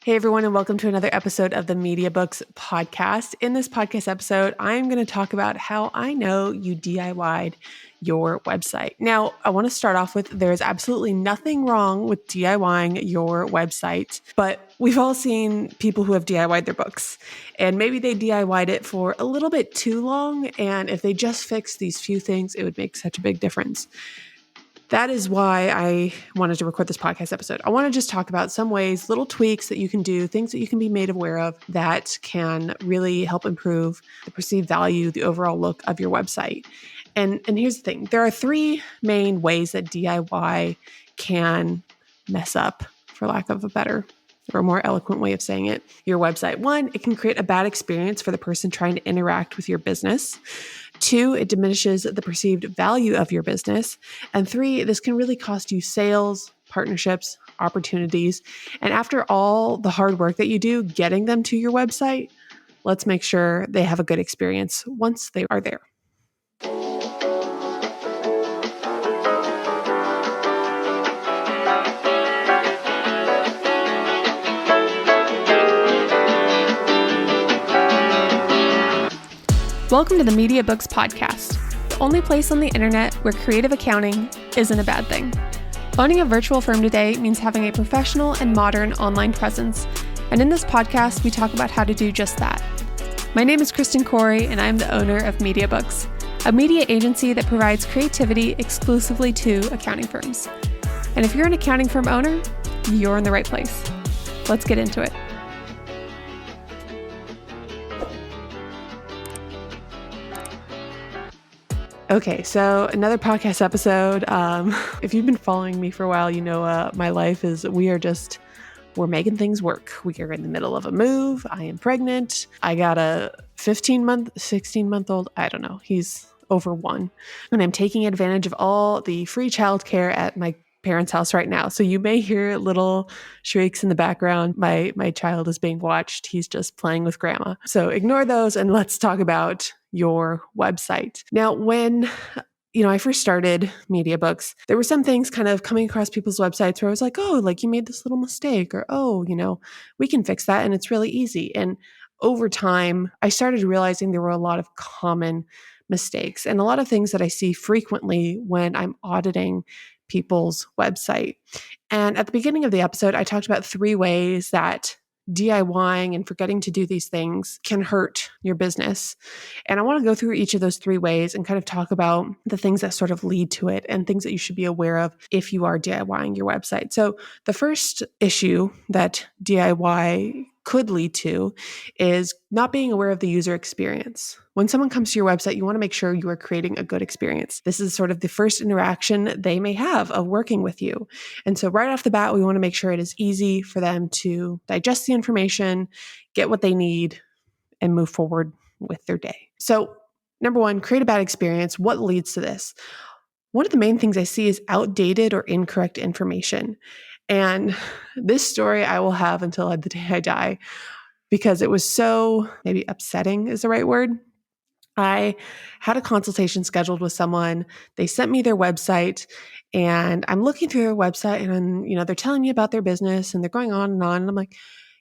Hey everyone, and welcome to another episode of the Media Books podcast. In this podcast episode, I'm going to talk about how I know you DIY'd your website. Now, I want to start off with there's absolutely nothing wrong with DIYing your website, but we've all seen people who have DIY'd their books, and maybe they DIY'd it for a little bit too long, and if they just fixed these few things, it would make such a big difference. That is why I wanted to record this podcast episode. I want to just talk about some ways, little tweaks that you can do, things that you can be made aware of that can really help improve the perceived value, the overall look of your website. And here's the thing. There are three main ways that DIY can mess up, for lack of a better or a more eloquent way of saying it, your website. One, it can create a bad experience for the person trying to interact with your business. Two, it diminishes the perceived value of your business. And three, this can really cost you sales, partnerships, opportunities. And after all the hard work that you do getting them to your website, let's make sure they have a good experience once they are there. Welcome to the Media Books podcast, the only place on the internet where creative accounting isn't a bad thing. Owning a virtual firm today means having a professional and modern online presence, and in this podcast, we talk about how to do just that. My name is Kristen Corey, and I'm the owner of Media Books, a media agency that provides creativity exclusively to accounting firms. And if you're an accounting firm owner, you're in the right place. Let's get into it. Okay, so another podcast episode. If you've been following me for a while, you know my life is we're making things work. We are in the middle of a move. I am pregnant. I got a 16-month-old. I don't know. He's over 1. And I'm taking advantage of all the free childcare at my parents' house right now. So you may hear little shrieks in the background. My child is being watched. He's just playing with grandma. So ignore those and let's talk about your website. Now, when I first started Media Books, there were some things kind of coming across people's websites where I was like, oh, like you made this little mistake, or oh, we can fix that and it's really easy. And over time, I started realizing there were a lot of common mistakes and a lot of things that I see frequently when I'm auditing people's website. And at the beginning of the episode, I talked about 3 ways that DIYing and forgetting to do these things can hurt your business. And I want to go through each of those 3 ways and kind of talk about the things that sort of lead to it and things that you should be aware of if you are DIYing your website. So the first issue that DIY could lead to is not being aware of the user experience. When someone comes to your website, you want to make sure you are creating a good experience. This is sort of the first interaction they may have of working with you. And so right off the bat, we want to make sure it is easy for them to digest the information, get what they need, and move forward with their day. So number 1, create a bad experience. What leads to this? One of the main things I see is outdated or incorrect information. And this story I will have until the day I die because it was so maybe upsetting is the right word. I had a consultation scheduled with someone. They sent me their website and I'm looking through their website and they're telling me about their business and they're going on. And I'm like,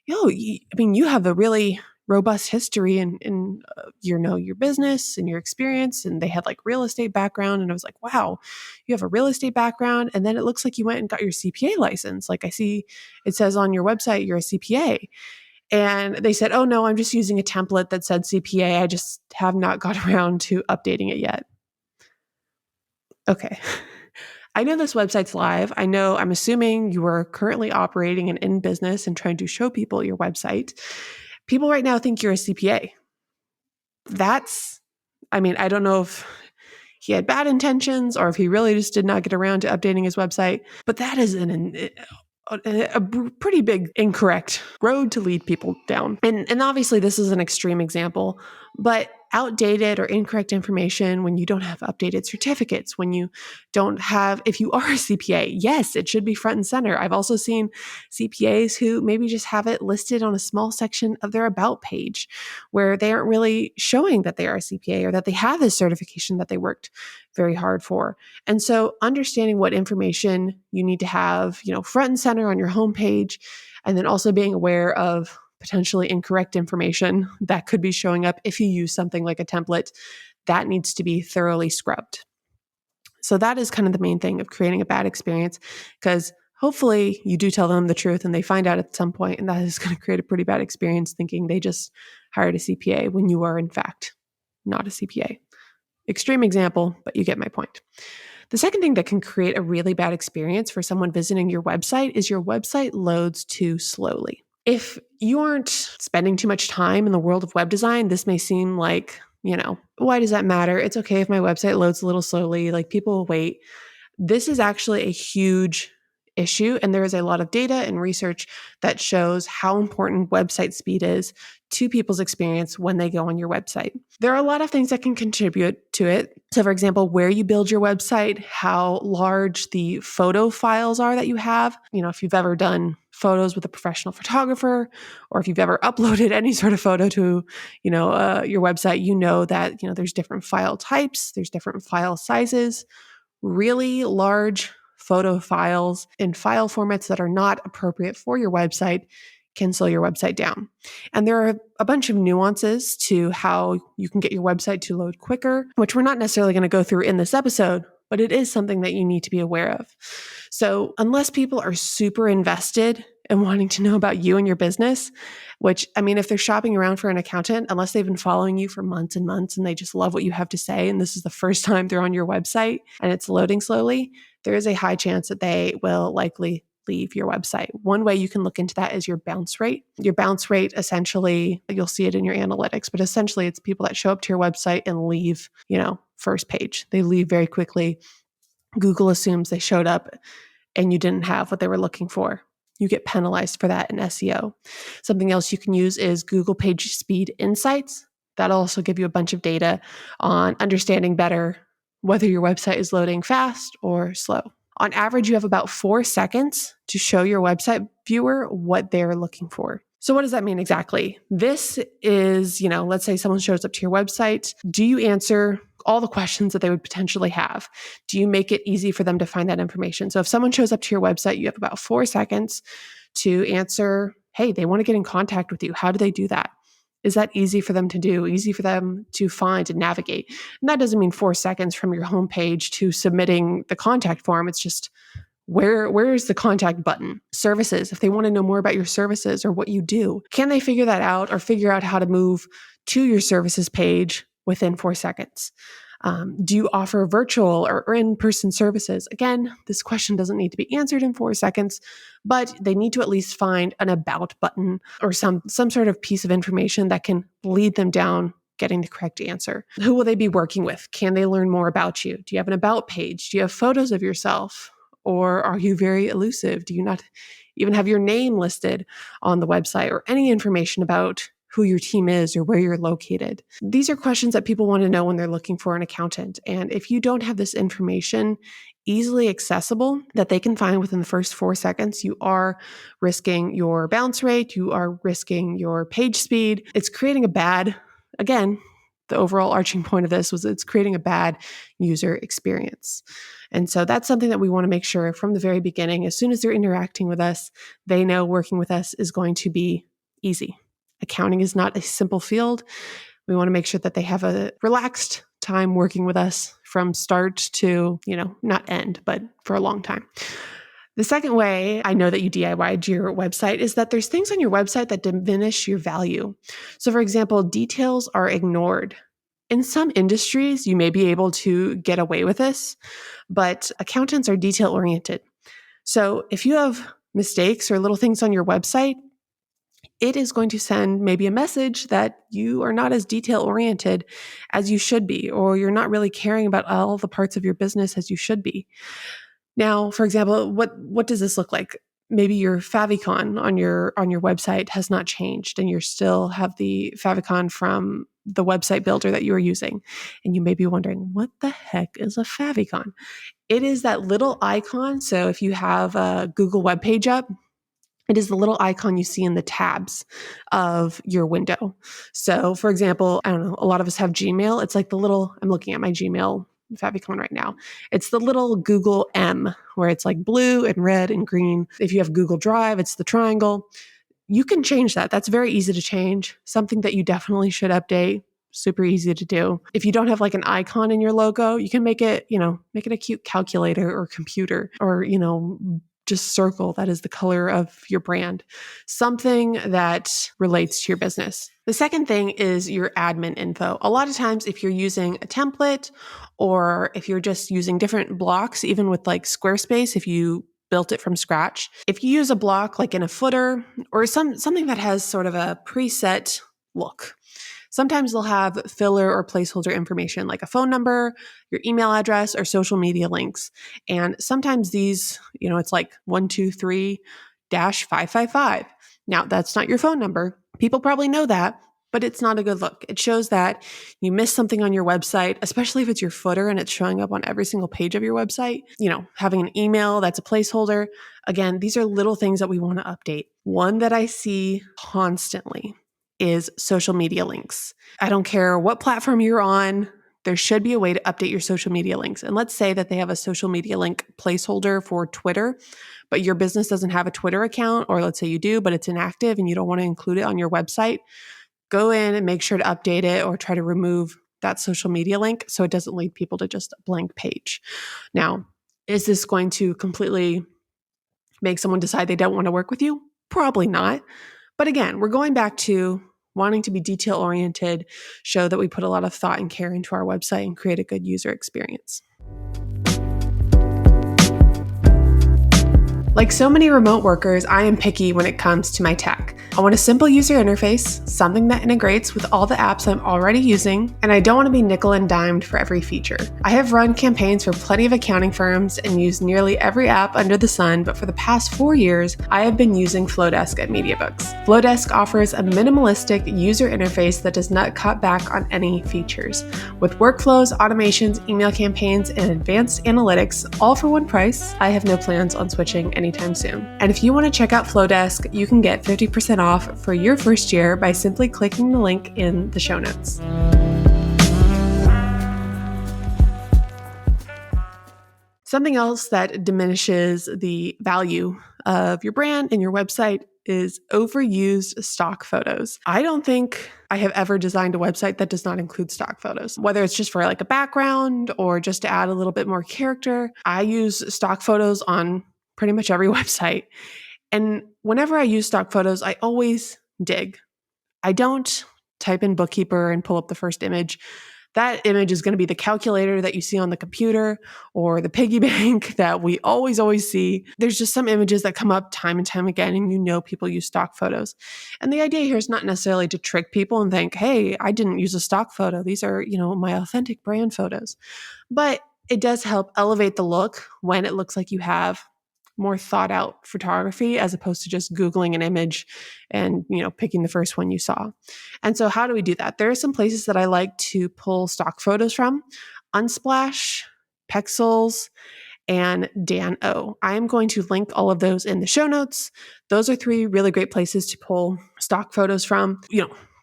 you have a really robust history in your business and your experience. And they had like real estate background. And I was like, wow, you have a real estate background. And then it looks like you went and got your CPA license. Like I see it says on your website, you're a CPA. And they said, oh no, I'm just using a template that said CPA. I just have not got around to updating it yet. Okay. I know this website's live. I'm assuming you are currently operating and in business and trying to show people your website. People right now think you're a CPA. I don't know if he had bad intentions or if he really just did not get around to updating his website, but that is a pretty big incorrect road to lead people down. And obviously this is an extreme example, but outdated or incorrect information when you don't have updated certificates, when you don't have, if you are a CPA, yes, it should be front and center. I've also seen CPAs who maybe just have it listed on a small section of their about page where they aren't really showing that they are a CPA or that they have this certification that they worked very hard for. And so understanding what information you need to have, front and center on your homepage, And then also being aware of potentially incorrect information that could be showing up if you use something like a template that needs to be thoroughly scrubbed. So that is kind of the main thing of creating a bad experience, because hopefully you do tell them the truth and they find out at some point, and that is going to create a pretty bad experience thinking they just hired a CPA when you are in fact not a CPA. Extreme example, but you get my point. The second thing that can create a really bad experience for someone visiting your website is your website loads too slowly. If you aren't spending too much time in the world of web design, this may seem like, why does that matter? It's okay if my website loads a little slowly, like people will wait. This is actually a huge issue, and there is a lot of data and research that shows how important website speed is to people's experience when they go on your website. There are a lot of things that can contribute to it. So, for example, where you build your website, how large the photo files are that you have. If you've ever done photos with a professional photographer, or if you've ever uploaded any sort of photo to, your website, that, there's different file types, there's different file sizes. Really large photo files in file formats that are not appropriate for your website can slow your website down. And there are a bunch of nuances to how you can get your website to load quicker, which we're not necessarily going to go through in this episode, but it is something that you need to be aware of. So unless people are super invested in wanting to know about you and your business, which, if they're shopping around for an accountant, unless they've been following you for months and months and they just love what you have to say, and this is the first time they're on your website and it's loading slowly, there is a high chance that they will likely leave your website. One way you can look into that is your bounce rate. Your bounce rate, essentially, you'll see it in your analytics, but essentially it's people that show up to your website and leave, first page. They leave very quickly. Google assumes they showed up and you didn't have what they were looking for. You get penalized for that in SEO. Something else you can use is Google Page Speed Insights. That'll also give you a bunch of data on understanding better whether your website is loading fast or slow. On average, you have about 4 seconds to show your website viewer what they're looking for. So what does that mean exactly? This is, let's say someone shows up to your website. Do you answer all the questions that they would potentially have? Do you make it easy for them to find that information? So if someone shows up to your website, you have about 4 seconds to answer, hey, they want to get in contact with you. How do they do that? Is that easy for them to do, easy for them to find and navigate? And that doesn't mean 4 seconds from your homepage to submitting the contact form. It's just, where is the contact button? Services, if they want to know more about your services or what you do, can they figure that out or figure out how to move to your services page within 4 seconds? Do you offer virtual or in-person services? Again, this question doesn't need to be answered in 4 seconds, but they need to at least find an about button or some sort of piece of information that can lead them down getting the correct answer. Who will they be working with? Can they learn more about you? Do you have an about page? Do you have photos of yourself? Or are you very elusive? Do you not even have your name listed on the website or any information about who your team is or where you're located? These are questions that people want to know when they're looking for an accountant. And if you don't have this information easily accessible that they can find within the first 4 seconds, you are risking your bounce rate, you are risking your page speed. It's creating again, the overall arching point of this was it's creating a bad user experience. And so that's something that we want to make sure from the very beginning, as soon as they're interacting with us, they know working with us is going to be easy. Accounting is not a simple field. We want to make sure that they have a relaxed time working with us from start to, not end, but for a long time. The second way I know that you DIY'd your website is that there's things on your website that diminish your value. So for example, details are ignored. In some industries, you may be able to get away with this, but accountants are detail oriented. So if you have mistakes or little things on your website, it is going to send maybe a message that you are not as detail oriented as you should be, or you're not really caring about all the parts of your business as you should be. Now, for example, what does this look like? Maybe your favicon on your website has not changed and you still have the favicon from the website builder that you are using. And you may be wondering, what the heck is a favicon? It is that little icon. So if you have a Google web page up, it is the little icon you see in the tabs of your window. So for example, I don't know, a lot of us have Gmail. It's like I'm looking at my Gmail favicon right now. It's the little Google M, where it's like blue and red and green. If you have Google Drive, it's the triangle. You can change that. That's very easy to change. Something that you definitely should update. Super easy to do. If you don't have like an icon in your logo, you can make it a cute calculator or computer, or, just circle that is the color of your brand. Something that relates to your business. The second thing is your admin info. A lot of times, if you're using a template or if you're just using different blocks, even with like Squarespace, if you built it from scratch, if you use a block like in a footer or something that has sort of a preset look, sometimes they'll have filler or placeholder information like a phone number, your email address, or social media links. And sometimes these, it's like 123-555. Now, that's not your phone number. People probably know that, but it's not a good look. It shows that you missed something on your website, especially if it's your footer and it's showing up on every single page of your website. Having an email that's a placeholder. Again, these are little things that we want to update. One that I see constantly is social media links. I don't care what platform you're on, there should be a way to update your social media links. And let's say that they have a social media link placeholder for Twitter, but your business doesn't have a Twitter account, or let's say you do, but it's inactive and you don't want to include it on your website. Go in and make sure to update it or try to remove that social media link so it doesn't lead people to just a blank page. Now, is this going to completely make someone decide they don't want to work with you? Probably not. But again, we're going back to wanting to be detail-oriented, show that we put a lot of thought and care into our website and create a good user experience. Like so many remote workers, I am picky when it comes to my tech. I want a simple user interface, something that integrates with all the apps I'm already using, and I don't want to be nickel and dimed for every feature. I have run campaigns for plenty of accounting firms and used nearly every app under the sun, but for the past 4 years, I have been using Flowdesk at MediaBooks. Flowdesk offers a minimalistic user interface that does not cut back on any features. With workflows, automations, email campaigns, and advanced analytics, all for one price, I have no plans on switching anytime soon. And if you want to check out Flowdesk, you can get 50% off for your first year by simply clicking the link in the show notes. Something else that diminishes the value of your brand and your website is overused stock photos. I don't think I have ever designed a website that does not include stock photos, whether it's just for like a background or just to add a little bit more character. I use stock photos on pretty much every website. And whenever I use stock photos, I always dig. I don't type in bookkeeper and pull up the first image. That image is going to be the calculator that you see on the computer or the piggy bank that we always see. There's just some images that come up time and time again, and people use stock photos. And the idea here is not necessarily to trick people and think, hey, I didn't use a stock photo. These are, my authentic brand photos. But it does help elevate the look when it looks like you have more thought out photography as opposed to just Googling an image and, picking the first one you saw. And so how do we do that? There are some places that I like to pull stock photos from: Unsplash, Pexels, and Dan O. I am going to link all of those in the show notes. Those are 3 really great places to pull stock photos from.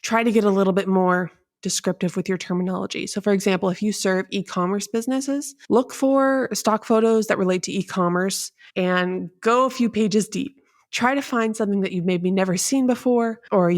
Try to get a little bit more descriptive with your terminology. So for example, if you serve e-commerce businesses, look for stock photos that relate to e-commerce and go a few pages deep. Try to find something that you've maybe never seen before, or,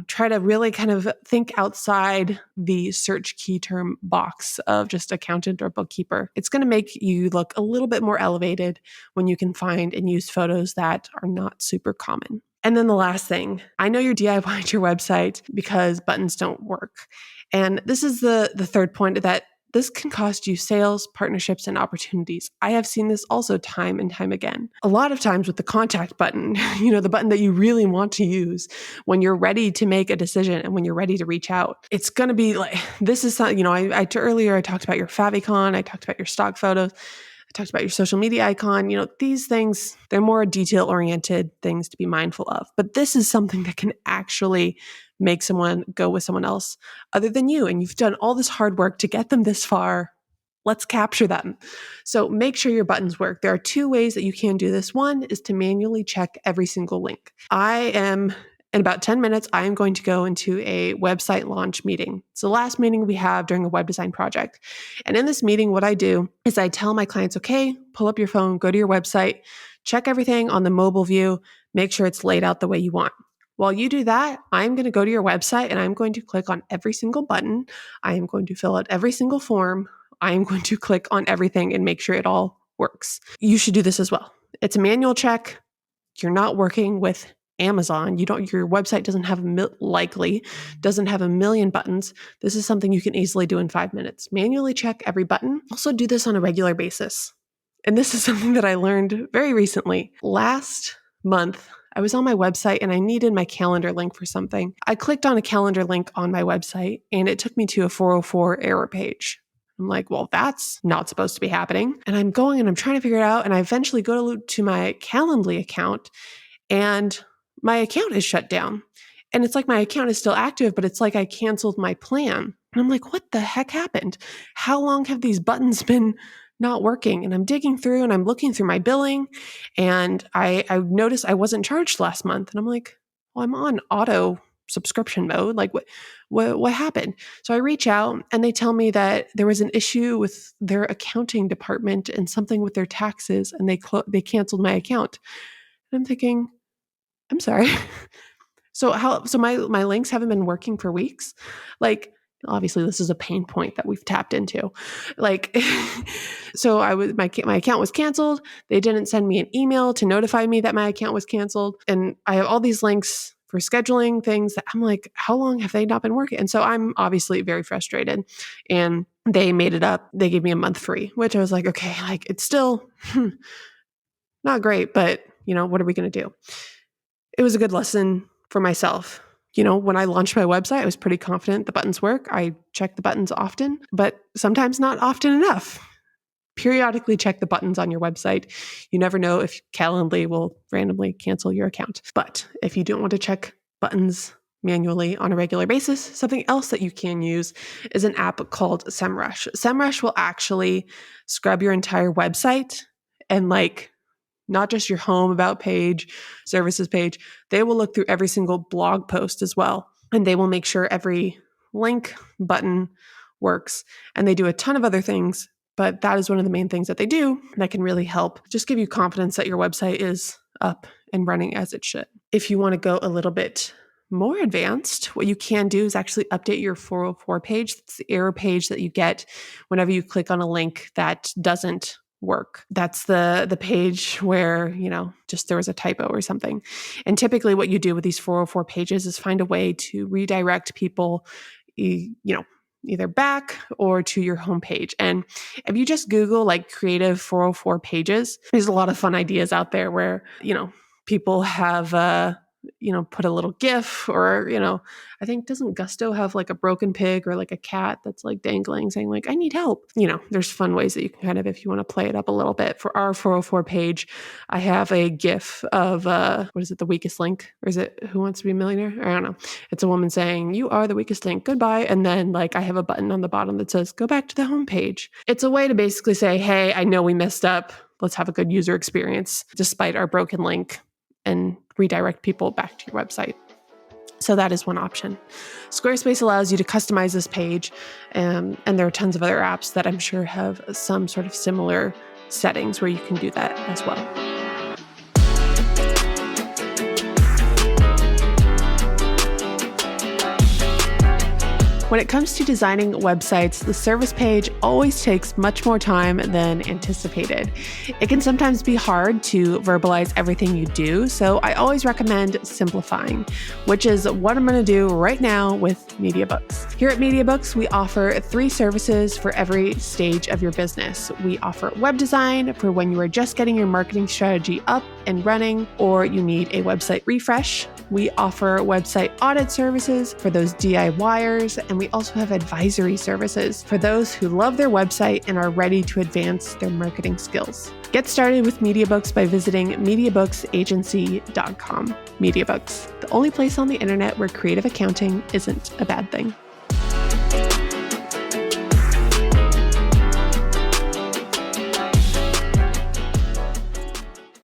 try to really kind of think outside the search key term box of just accountant or bookkeeper. It's going to make you look a little bit more elevated when you can find and use photos that are not super common. And then the last thing, I know you're DIYing your website because buttons don't work. And this is the third point, that this can cost you sales, partnerships, and opportunities. I have seen this also time and time again. A lot of times with the contact button, the button that you really want to use when you're ready to make a decision and when you're ready to reach out, it's going to be like, this is something, earlier I talked about your favicon, I talked about your stock photos, I talked about your social media icon. These things, they're more detail-oriented things to be mindful of. But this is something that can actually make someone go with someone else other than you. And you've done all this hard work to get them this far. Let's capture them. So make sure your buttons work. There are 2 ways that you can do this. One is to manually check every single link. I am In about 10 minutes, I am going to go into a website launch meeting. It's the last meeting we have during a web design project. And in this meeting, what I do is I tell my clients, okay, pull up your phone, go to your website, check everything on the mobile view, make sure it's laid out the way you want. While you do that, I'm going to go to your website and I'm going to click on every single button. I am going to fill out every single form. I am going to click on everything and make sure it all works. You should do this as well. It's a manual check. You're not working with Amazon. Your website doesn't have a million buttons. This is something you can easily do in 5 minutes. Manually check every button. Also do this on a regular basis. And this is something that I learned very recently. Last month, I was on my website and I needed my calendar link for something. I clicked on a calendar link on my website and it took me to a 404 error page. I'm like, well, that's not supposed to be happening. And I'm going and I'm trying to figure it out. And I eventually go to my Calendly account and my account is shut down. And it's like my account is still active, but it's like I canceled my plan. And I'm like, what the heck happened? How long have these buttons been not working? And I'm digging through and I'm looking through my billing and I noticed I wasn't charged last month. And I'm like, well, I'm on auto subscription mode. Like what happened? So I reach out and they tell me that there was an issue with their accounting department and something with their taxes and they canceled my account. And I'm thinking, I'm sorry. So my links haven't been working for weeks? Like, obviously this is a pain point that we've tapped into. Like, so my account was canceled. They didn't send me an email to notify me that my account was canceled. And I have all these links for scheduling things that I'm like, how long have they not been working? And so I'm obviously very frustrated. And they made it up. They gave me a month free, which I was like, okay, like it's still not great, but what are we going to do? It was a good lesson for myself. When I launched my website, I was pretty confident the buttons work. I check the buttons often, but sometimes not often enough. Periodically check the buttons on your website. You never know if Calendly will randomly cancel your account. But if you don't want to check buttons manually on a regular basis, something else that you can use is an app called SEMrush. SEMrush will actually scrub your entire website and not just your home about page, services page. They will look through every single blog post as well. And they will make sure every link button works. And they do a ton of other things, but that is one of the main things that they do that can really help just give you confidence that your website is up and running as it should. If you want to go a little bit more advanced, what you can do is actually update your 404 page. That's the error page that you get whenever you click on a link that doesn't work. That's the page where, just there was a typo or something. And typically what you do with these 404 pages is find a way to redirect people, either back or to your homepage. And if you just Google creative 404 pages, there's a lot of fun ideas out there where, people have, put a little GIF or, I think doesn't Gusto have a broken pig or a cat that's dangling saying I need help. There's fun ways that you can if you want to play it up a little bit. For our 404 page, I have a GIF of, what is it, the weakest link? Or is it Who Wants to Be a Millionaire? I don't know. It's a woman saying, you are the weakest link, goodbye. And then I have a button on the bottom that says, go back to the homepage. It's a way to basically say, hey, I know we messed up. Let's have a good user experience despite our broken link and redirect people back to your website. So that is one option. Squarespace allows you to customize this page, and there are tons of other apps that I'm sure have some sort of similar settings where you can do that as well. When it comes to designing websites, the service page always takes much more time than anticipated. It can sometimes be hard to verbalize everything you do, so I always recommend simplifying, which is what I'm going to do right now with MediaBooks. Here at MediaBooks, we offer 3 services for every stage of your business. We offer web design for when you are just getting your marketing strategy up and running, or you need a website refresh. We offer website audit services for those DIYers, and we also have advisory services for those who love their website and are ready to advance their marketing skills. Get started with MediaBooks by visiting MediaBooksAgency.com. MediaBooks, the only place on the internet where creative accounting isn't a bad thing.